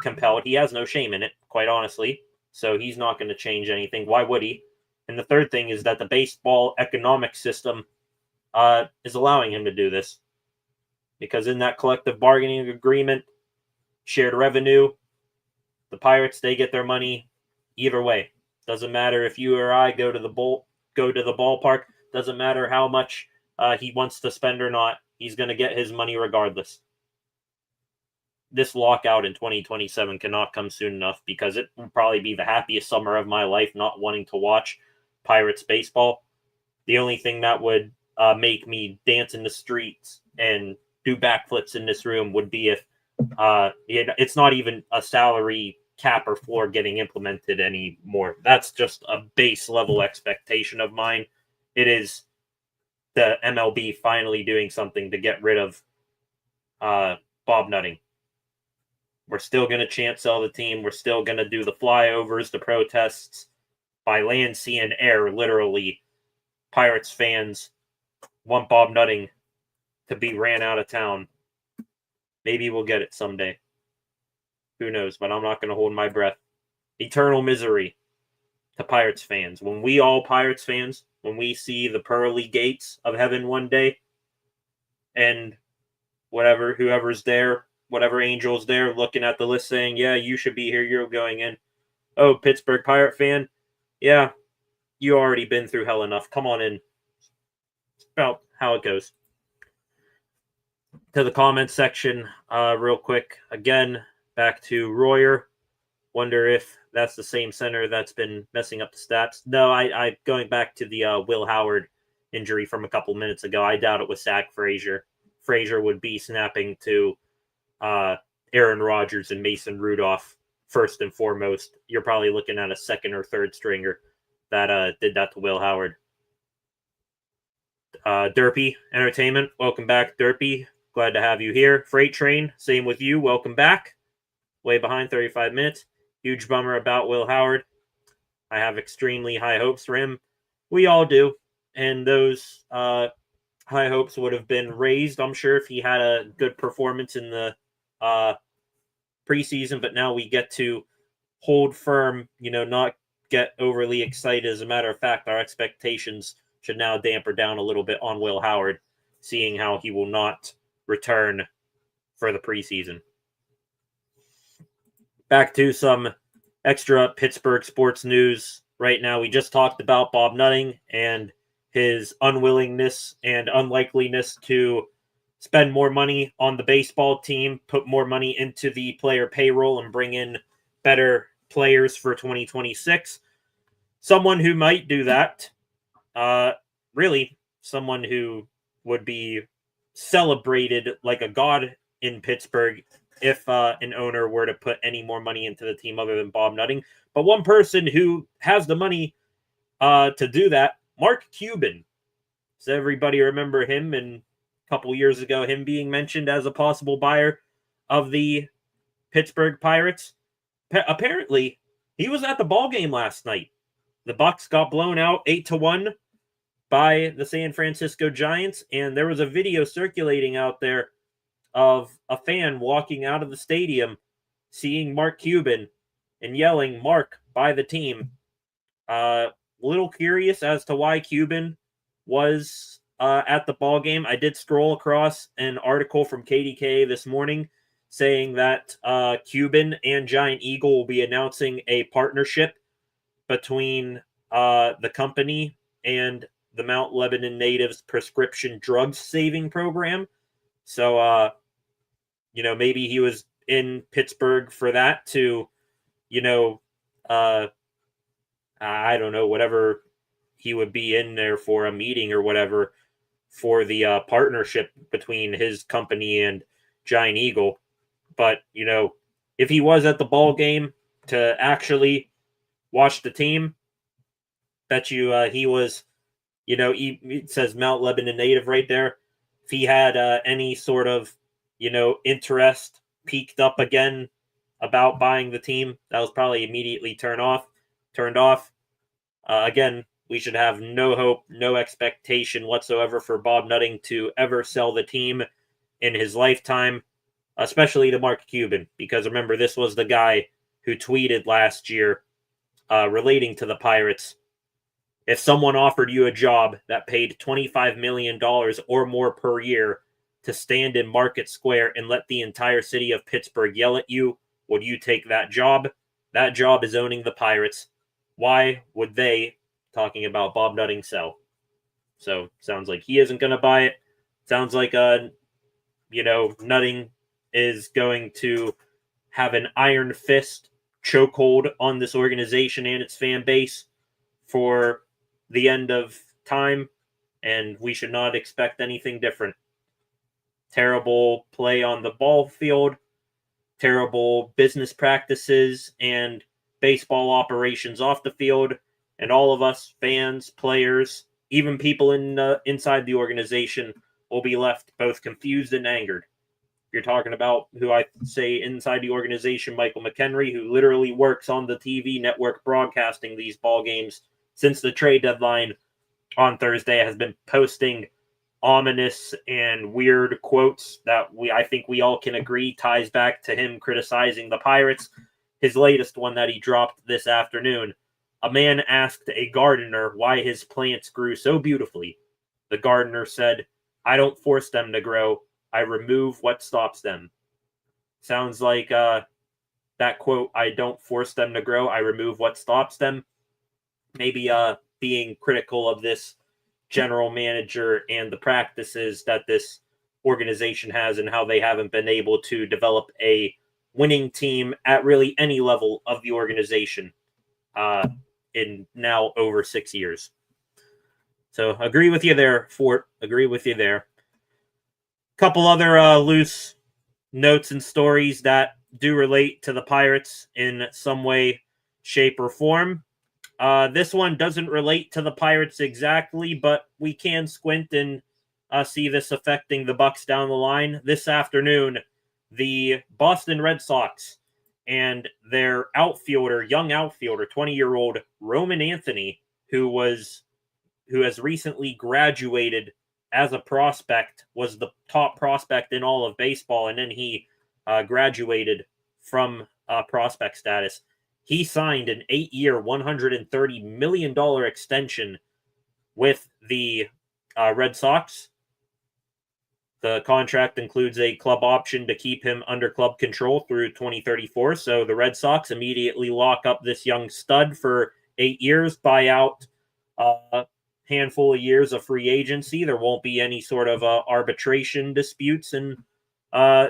compelled. He has no shame in it, quite honestly. So he's not going to change anything. Why would he? And the third thing is that the baseball economic system is allowing him to do this. Because in that collective bargaining agreement, shared revenue, the Pirates, they get their money either way. Doesn't matter if you or I go to the ballpark. Doesn't matter how much he wants to spend or not. He's going to get his money regardless. This lockout in 2027 cannot come soon enough because it will probably be the happiest summer of my life not wanting to watch Pirates baseball. The only thing that would make me dance in the streets and do backflips in this room would be if it's not even a salary cap or floor getting implemented anymore. That's just a base level expectation of mine. It is the MLB finally doing something to get rid of Bob Nutting. We're still going to chant sell the team. We're still going to do the flyovers, the protests by land, sea, and air. Literally, Pirates fans want Bob Nutting to be ran out of town. Maybe we'll get it someday. Who knows? But I'm not going to hold my breath. Eternal misery to Pirates fans. When we all Pirates fans, when we see the pearly gates of heaven one day, and whoever's there, whatever angel's there looking at the list saying, yeah, you should be here, you're going in. Oh, Pittsburgh Pirate fan, yeah, you already been through hell enough. Come on in. It's about how it goes. To the comments section, real quick. Again, back to Royer. Wonder if that's the same center that's been messing up the stats. No, I going back to the Will Howard injury from a couple minutes ago. I doubt it was Zach Frazier. Frazier would be snapping to Aaron Rodgers and Mason Rudolph first and foremost. You're probably looking at a second or third stringer that did that to Will Howard. Derpy Entertainment, welcome back, Derpy. Glad to have you here. Freight Train, same with you. Welcome back. Way behind, 35 minutes. Huge bummer about Will Howard. I have extremely high hopes for him. We all do. And those high hopes would have been raised, I'm sure, if he had a good performance in the preseason. But now we get to hold firm, not get overly excited. As a matter of fact, our expectations should now damper down a little bit on Will Howard, seeing how he will not return for the preseason. Back to some extra Pittsburgh sports news right now. We just talked about Bob Nutting and his unwillingness and unlikeliness to spend more money on the baseball team, put more money into the player payroll, and bring in better players for 2026. Someone who might do that, really, someone who would be celebrated like a god in Pittsburgh if an owner were to put any more money into the team other than Bob Nutting. But one person who has the money to do that, Mark Cuban. Does everybody remember him? And a couple years ago, him being mentioned as a possible buyer of the Pittsburgh Pirates. Apparently, he was at the ball game last night. The Bucks got blown out 8-1 by the San Francisco Giants, and there was a video circulating out there of a fan walking out of the stadium, seeing Mark Cuban and yelling, "Mark, buy the team." Little curious as to why Cuban was at the ball game. I did scroll across an article from KDK this morning saying that Cuban and Giant Eagle will be announcing a partnership between the company and the Mount Lebanon Natives Prescription Drugs Saving Program. So, maybe he was in Pittsburgh for that to, I don't know, whatever he would be in there for, a meeting or whatever for the partnership between his company and Giant Eagle. But, if he was at the ball game to actually watch the team, bet you he was It says Mount Lebanon native right there. If he had any sort of, interest peaked up again about buying the team, that was probably immediately turned off. Again, we should have no hope, no expectation whatsoever for Bob Nutting to ever sell the team in his lifetime, especially to Mark Cuban, because remember, this was the guy who tweeted last year relating to the Pirates. If someone offered you a job that paid $25 million or more per year to stand in Market Square and let the entire city of Pittsburgh yell at you, would you take that job? That job is owning the Pirates. Why would they, talking about Bob Nutting, sell? So, sounds like he isn't going to buy it. Sounds like, Nutting is going to have an iron fist chokehold on this organization and its fan base for the end of time, and we should not expect anything different. Terrible play on the ball field, terrible business practices and baseball operations off the field, and all of us, fans, players, even people inside the organization, will be left both confused and angered. You're talking about who I say inside the organization, Michael McHenry, who literally works on the TV network broadcasting these ball games since the trade deadline on Thursday, has been posting ominous and weird quotes that I think we all can agree ties back to him criticizing the Pirates. His latest one that he dropped this afternoon. A man asked a gardener why his plants grew so beautifully. The gardener said, "I don't force them to grow. I remove what stops them." Sounds like that quote, "I don't force them to grow. I remove what stops them." Maybe being critical of this general manager and the practices that this organization has and how they haven't been able to develop a winning team at really any level of the organization in now over 6 years. So agree with you there, Fort. Agree with you there. Couple other loose notes and stories that do relate to the Pirates in some way, shape, or form. This one doesn't relate to the Pirates exactly, but we can squint and see this affecting the Bucks down the line. This afternoon, the Boston Red Sox and their young outfielder, 20-year-old Roman Anthony, who has recently graduated as a prospect, was the top prospect in all of baseball, and then he graduated from prospect status. He signed an 8-year, $130 million extension with the Red Sox. The contract includes a club option to keep him under club control through 2034. So the Red Sox immediately lock up this young stud for 8 years, buy out a handful of years of free agency. There won't be any sort of arbitration disputes and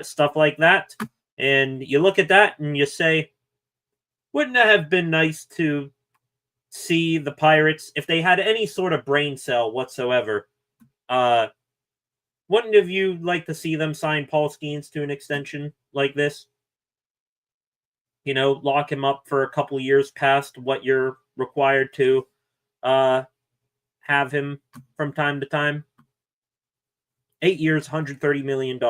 stuff like that. And you look at that and you say, wouldn't it have been nice to see the Pirates, if they had any sort of brain cell whatsoever, wouldn't have you like to see them sign Paul Skeens to an extension like this? Lock him up for a couple years past what you're required to have him from time to time. 8 years, $130 million.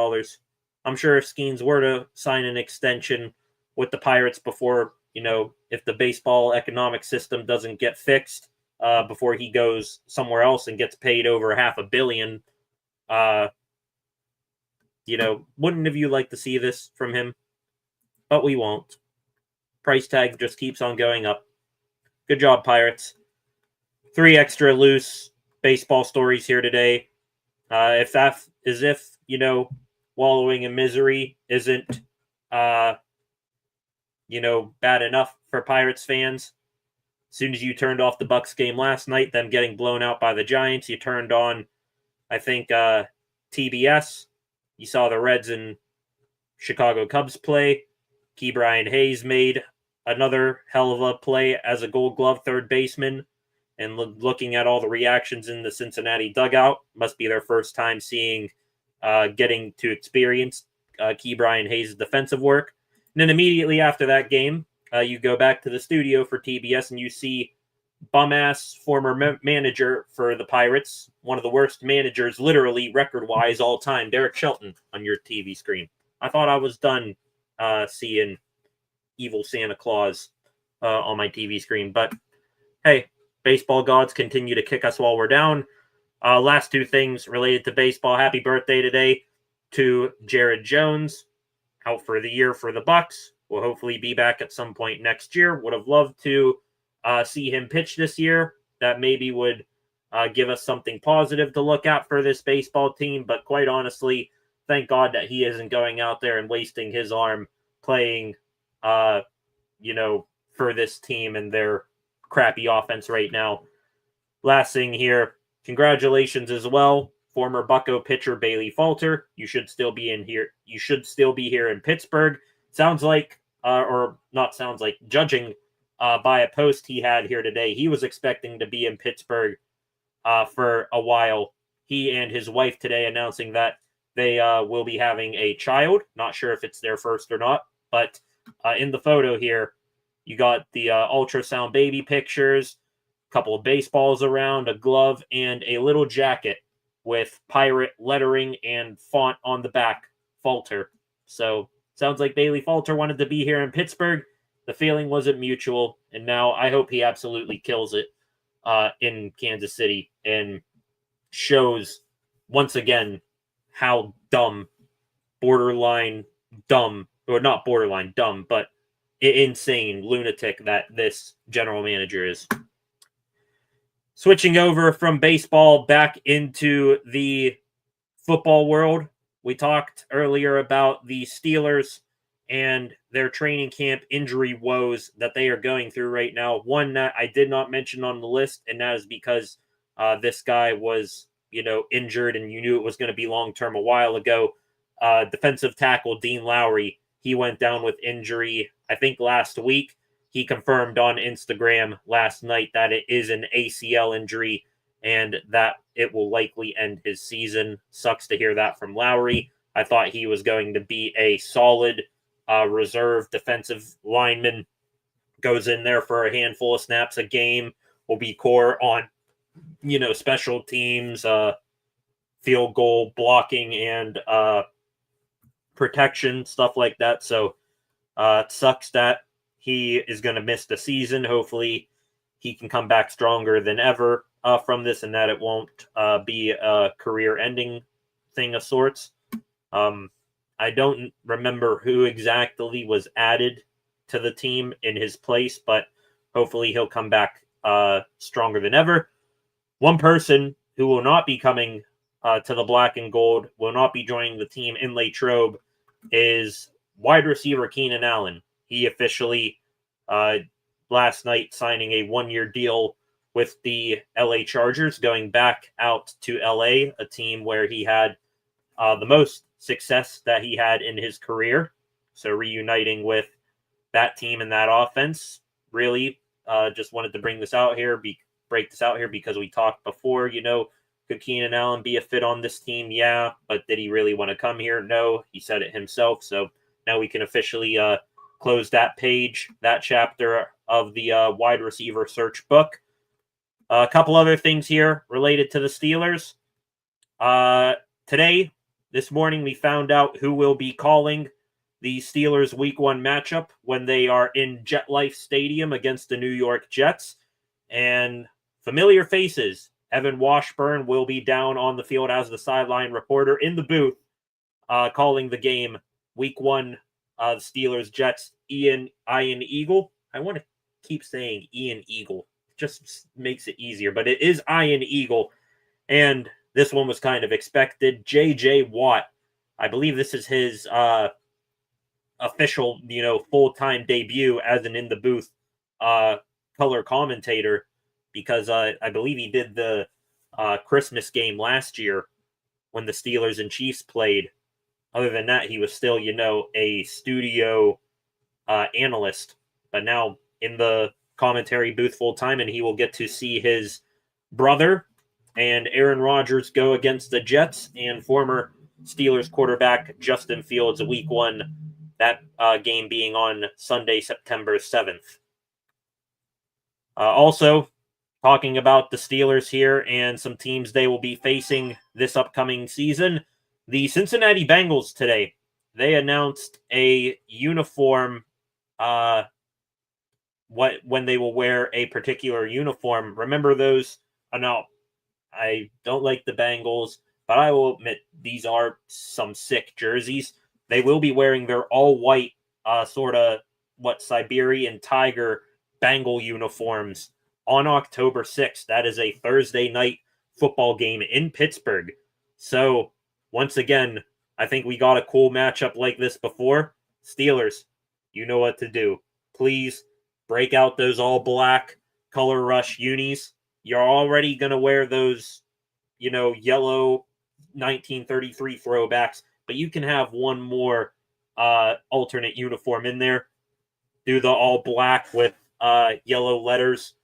I'm sure if Skeens were to sign an extension with the Pirates before, if the baseball economic system doesn't get fixed before he goes somewhere else and gets paid over $500 million, wouldn't have you like to see this from him? But we won't. Price tag just keeps on going up. Good job, Pirates. 3 extra loose baseball stories here today. If that is wallowing in misery isn't bad enough for Pirates fans. As soon as you turned off the Bucks game last night, them getting blown out by the Giants, you turned on, I think, TBS. You saw the Reds and Chicago Cubs play. Ke'Bryan Hayes made another hell of a play as a Gold Glove third baseman. And looking at all the reactions in the Cincinnati dugout, must be their first time getting to experience Ke'Bryan Hayes' defensive work. And then immediately after that game, you go back to the studio for TBS and you see bum-ass former manager for the Pirates, one of the worst managers, literally record-wise, all time, Derek Shelton, on your TV screen. I thought I was done seeing evil Santa Claus on my TV screen, but hey, baseball gods continue to kick us while we're down. Last two things related to baseball. Happy birthday today to Jared Jones, out for the year for the Bucks. Will hopefully be back at some point next year. Would have loved to see him pitch this year. That maybe would give us something positive to look at for this baseball team. But quite honestly, thank God that he isn't going out there and wasting his arm playing, for this team and their crappy offense right now. Last thing here, congratulations as well, former Bucco pitcher Bailey Falter. You should still be in here. You should still be here in Pittsburgh. Sounds like, or not sounds like, judging by a post he had here today, he was expecting to be in Pittsburgh for a while. He and his wife today announcing that they will be having a child. Not sure if it's their first or not, but in the photo here, you got the ultrasound baby pictures, a couple of baseballs around, a glove, and a little jacket with pirate lettering and font on the back, Falter. So, sounds like Bailey Falter wanted to be here in Pittsburgh. The feeling wasn't mutual, and now I hope he absolutely kills it in Kansas City and shows once again how dumb, borderline dumb, or not borderline dumb, but insane lunatic that this general manager is. Switching over from baseball back into the football world, we talked earlier about the Steelers and their training camp injury woes that they are going through right now. One that I did not mention on the list, and that is because this guy was, injured and you knew it was going to be long-term a while ago. Defensive tackle Dean Lowry, he went down with injury, I think last week. He confirmed on Instagram last night that it is an ACL injury and that it will likely end his season. Sucks to hear that from Lowry. I thought he was going to be a solid reserve defensive lineman. Goes in there for a handful of snaps a game, will be core on, special teams, field goal blocking and protection, stuff like that. So it sucks that he is going to miss the season. Hopefully he can come back stronger than ever from this, and that it won't be a career-ending thing of sorts. I don't remember who exactly was added to the team in his place, but hopefully he'll come back stronger than ever. One person who will not be coming to the black and gold, will not be joining the team in Latrobe, is wide receiver Keenan Allen. He officially, last night, signing a one-year deal with the LA Chargers, going back out to LA, a team where he had the most success that he had in his career. So reuniting with that team and that offense. Really just wanted to break this out here because we talked before, could Keenan Allen be a fit on this team? Yeah, but did he really want to come here? No, he said it himself. So now we can officially close that page, that chapter of the wide receiver search book. A couple other things here related to the Steelers. This morning, we found out who will be calling the Steelers Week 1 matchup when they are in JetLife Stadium against the New York Jets. And familiar faces. Evan Washburn will be down on the field as the sideline reporter in the booth calling the game. Week 1, Steelers Jets. Ian Eagle. I want to keep saying Ian Eagle. It just makes it easier, but it is Ian Eagle. And this one was kind of expected. J.J. Watt. I believe this is his official, full-time debut as an in-the-booth color commentator, because I believe he did the Christmas game last year when the Steelers and Chiefs played. Other than that, he was still, a studio analyst, but now in the commentary booth full-time, and he will get to see his brother and Aaron Rodgers go against the Jets and former Steelers quarterback Justin Fields Week 1, that game being on Sunday, September 7th. Also, talking about the Steelers here and some teams they will be facing this upcoming season. The Cincinnati Bengals today, they announced a uniform, when they will wear a particular uniform. Remember those? No, I don't like the Bengals, but I will admit these are some sick jerseys. They will be wearing their all-white, sort of Siberian tiger Bengal uniforms on October 6th. That is a Thursday night football game in Pittsburgh. So, once again, I think we got a cool matchup like this before. Steelers, you know what to do. Please break out those all-black Color Rush unis. You're already going to wear those, yellow 1933 throwbacks, but you can have one more alternate uniform in there. Do the all-black with yellow letters,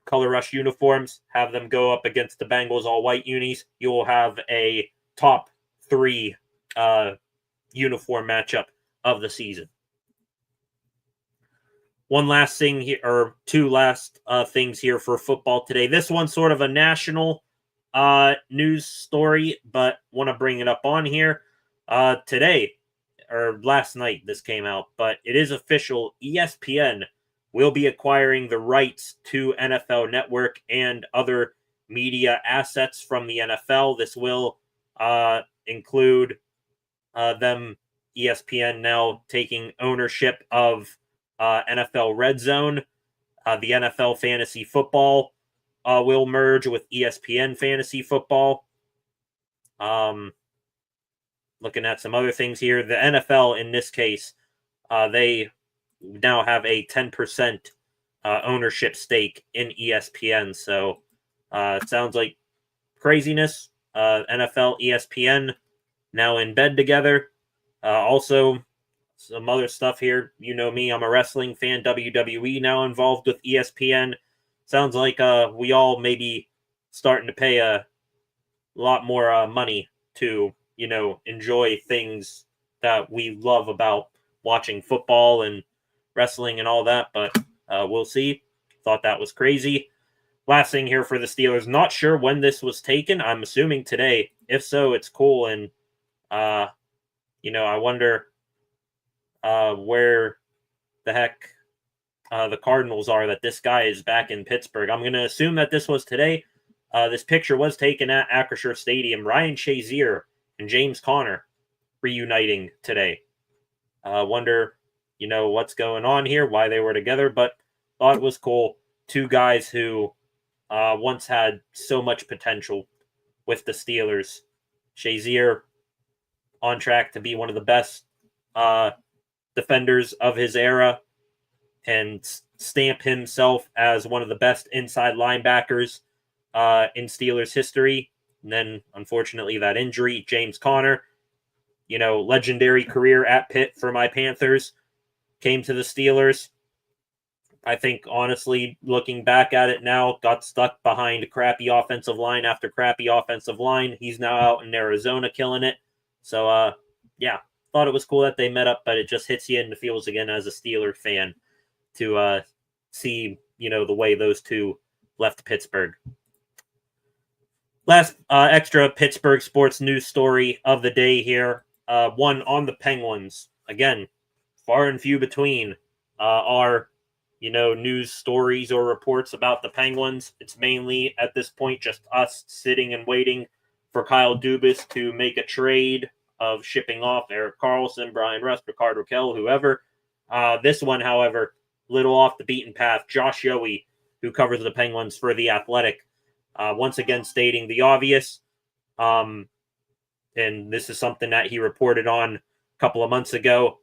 Color Rush uniforms, have them go up against the Bengals all-white unis. You will have a top 3 uniform matchup of the season. One last thing here, or two last things here for football today. This one's sort of a national news story, but want to bring it up on here. Today, or last night this came out, but it is official. ESPN will be acquiring the rights to NFL Network and other media assets from the NFL. This will include ESPN now taking ownership of NFL Red Zone. The NFL Fantasy Football will merge with ESPN Fantasy Football. Looking at some other things here, the NFL in this case, they now have a 10% ownership stake in ESPN. So it sounds like craziness. NFL, ESPN now in bed together. Also, some other stuff here. You know me, I'm a wrestling fan. WWE now involved with ESPN. Sounds like we all may be starting to pay a lot more money to, enjoy things that we love about watching football and wrestling and all that. But we'll see. Thought that was crazy. Last thing here for the Steelers. Not sure when this was taken. I'm assuming today. If so, it's cool. And, I wonder where the heck the Cardinals are that this guy is back in Pittsburgh. I'm going to assume that this was today. This picture was taken at Acrisure Stadium. Ryan Shazier and James Conner reuniting today. Wonder, what's going on here, why they were together, but thought it was cool. Two guys who once had so much potential with the Steelers. Shazier on track to be one of the best defenders of his era and stamp himself as one of the best inside linebackers in Steelers history. And then, unfortunately, that injury. James Conner, legendary career at Pitt for my Panthers, came to the Steelers. I think, honestly, looking back at it now, got stuck behind crappy offensive line after crappy offensive line. He's now out in Arizona killing it. So, thought it was cool that they met up, but it just hits you in the feels again as a Steeler fan to see, the way those two left Pittsburgh. Last extra Pittsburgh sports news story of the day here. One on the Penguins. Again, far and few between are, news stories or reports about the Penguins. It's mainly, at this point, just us sitting and waiting for Kyle Dubas to make a trade of shipping off Erik Karlsson, Brian Rust, Rickard Rakell, whoever. This one, however, little off the beaten path. Josh Yohe, who covers the Penguins for The Athletic, once again stating the obvious. And this is something that he reported on a couple of months ago,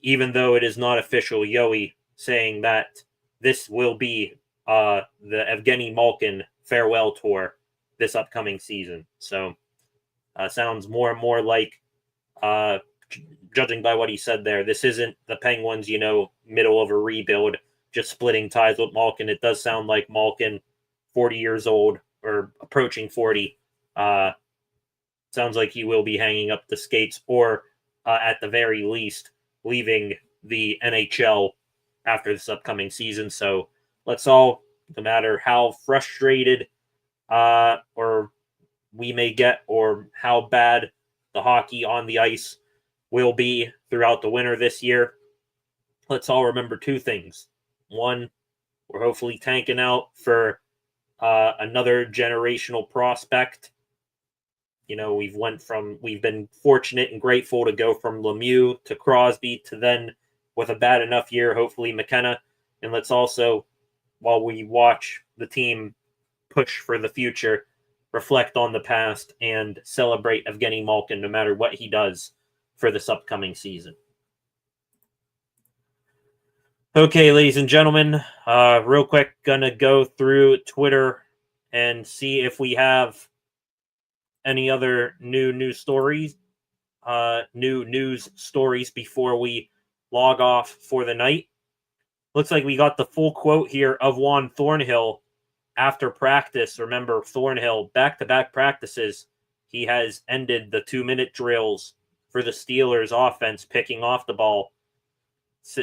even though it is not official. Yohe saying that this will be the Evgeny Malkin farewell tour this upcoming season. So sounds more and more like, judging by what he said there, this isn't the Penguins, middle of a rebuild, just splitting ties with Malkin. It does sound like Malkin, 40 years old or approaching 40, sounds like he will be hanging up the skates or at the very least leaving the NHL after this upcoming season. So let's all no matter how frustrated or we may get or how bad the hockey on the ice will be throughout the winter this year. Let's all remember two things. One, we're hopefully tanking out for another generational prospect. We've been fortunate and grateful to go from Lemieux to Crosby to then, with a bad enough year, hopefully McKenna. And let's also, while we watch the team push for the future, reflect on the past and celebrate Evgeny Malkin no matter what he does for this upcoming season. Okay, ladies and gentlemen, real quick, gonna go through Twitter and see if we have any other new news stories before we log off for the night. Looks like we got the full quote here of Juan Thornhill after practice. Remember, Thornhill, back-to-back practices, he has ended the 2-minute drills for the Steelers offense, picking off the ball.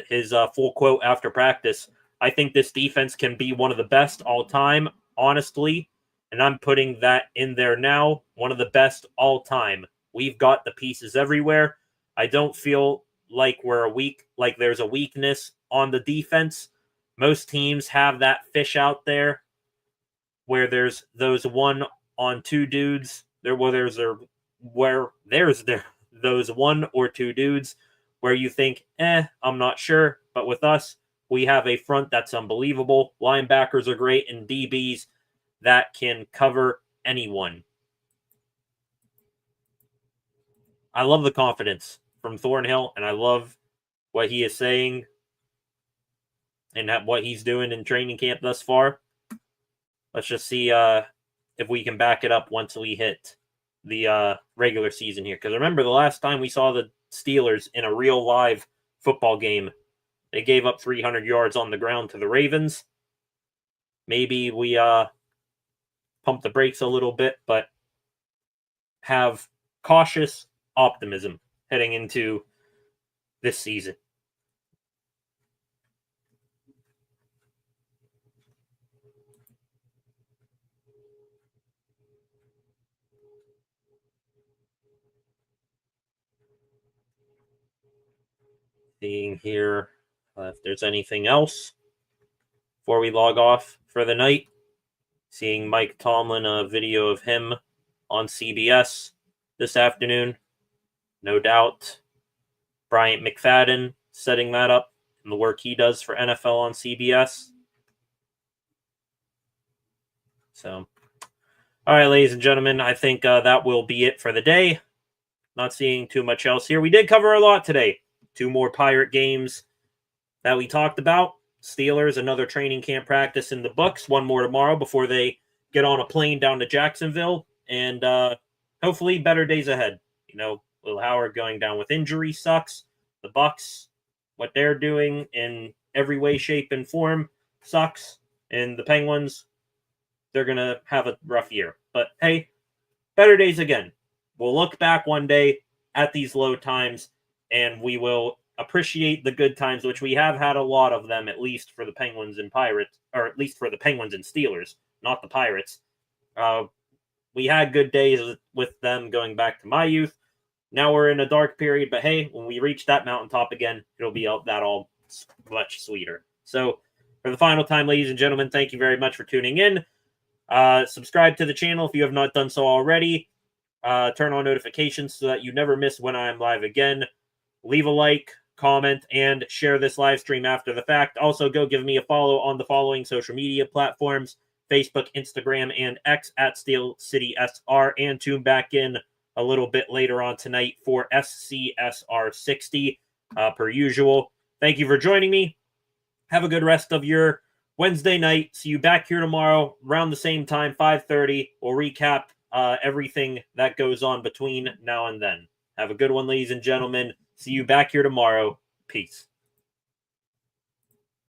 His full quote after practice: I think this defense can be one of the best all time, honestly, and I'm putting that in there now, one of the best all time. We've got the pieces everywhere. I don't feel like there's a weakness on the defense. Most teams have that fish out there where there's those 1-on-2 dudes. There's those 1 or 2 dudes where you think, I'm not sure. But with us, we have a front that's unbelievable. Linebackers are great, and DBs that can cover anyone. I love the confidence from Thornhill, and I love what he is saying and what he's doing in training camp thus far. Let's just see if we can back it up once we hit the regular season here. Because remember, the last time we saw the Steelers in a real live football game, they gave up 300 yards on the ground to the Ravens. Maybe we pump the brakes a little bit, but have cautious optimism heading into this season. Seeing here if there's anything else before we log off for the night. Seeing Mike Tomlin, a video of him on CBS this afternoon. No doubt Bryant McFadden setting that up and the work he does for NFL on CBS. So, all right, ladies and gentlemen, I think that will be it for the day. Not seeing too much else here. We did cover a lot today. 2 more Pirate games that we talked about. Steelers, another training camp practice in the books. 1 more tomorrow before they get on a plane down to Jacksonville. And hopefully better days ahead. Will Howard going down with injury sucks. The Bucs, what they're doing in every way, shape, and form sucks. And the Penguins, they're going to have a rough year. But hey, better days again. We'll look back one day at these low times, and we will appreciate the good times, which we have had a lot of them, at least for the Penguins and Pirates, or at least for the Penguins and Steelers, not the Pirates. We had good days with them going back to my youth. Now we're in a dark period, but hey, when we reach that mountaintop again, it'll be that all much sweeter. So for the final time, ladies and gentlemen, thank you very much for tuning in. Subscribe to the channel if you have not done so already. Turn on notifications so that you never miss when I'm live again. Leave a like, comment, and share this live stream after the fact. Also, go give me a follow on the following social media platforms: Facebook, Instagram, and X at Steel City SR, and tune back in a little bit later on tonight for SCSR 60 per usual. Thank you for joining me. Have a good rest of your Wednesday night. See you back here tomorrow around the same time, 5:30. We'll recap everything that goes on between now and then. Have a good one, ladies and gentlemen. See you back here tomorrow. Peace.